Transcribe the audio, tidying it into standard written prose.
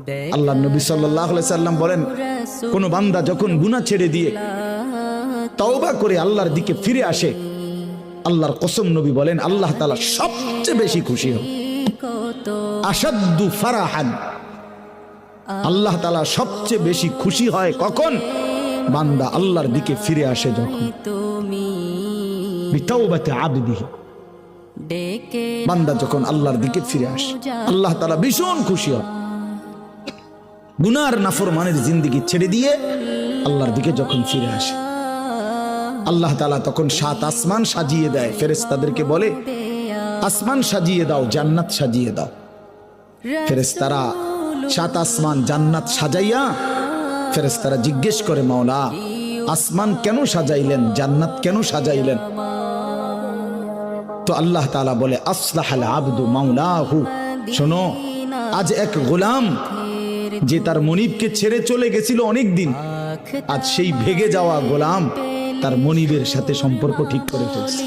আল্লাহ নবী সাল্লাল্লাহু আলাইহি সাল্লাম বলেন, কোন বান্দা যখন গুনাহ ছেড়ে দিয়ে তওবা করে আল্লাহর দিকে ফিরে আসে, আল্লাহর কসম নবী বলেন আল্লাহ তাআলা সবচেয়ে বেশি খুশি হন। আশাদ্দু ফারাহান, আল্লাহ তাআলা সবচেয়ে বেশি খুশি হয় কখন? বান্দা আল্লাহর দিকে ফিরে আসে যখন। বিতাওবাতি আবদিহি, বান্দা যখন আল্লাহর দিকে ফিরে আসে আল্লাহ তাআলা ভীষণ খুশি হয়। গুনার নাফরমানের জিন্দেগি ছেড়ে দিয়ে আল্লাহর দিকে যখন ফিরে আসে, আল্লাহ তাআলা তখন 7 আসমান সাজিয়ে দেয়, ফেরেশতাদেরকে বলে আসমান সাজিয়ে দাও, জান্নাত সাজিয়ে দাও। ফেরেশতারা 7 আসমান জান্নাত সাজাইয়া ফেরেশতারা জিজ্ঞেস করে, মাওলা আসমান কেন সাজাইলেন, জান্নাত কেন সাজাইলেন? তো আল্লাহ তাআলা বলে আসলাহাল আবদু মাওলাহু, শোনো আজ এক গোলাম যে তার মনিবকে ছেড়ে চলে গেছিল অনেক দিন, আজ সেই ভেগে যাওয়া গোলাম তার মনিবের সাথে সম্পর্ক ঠিক করে ফেলছে।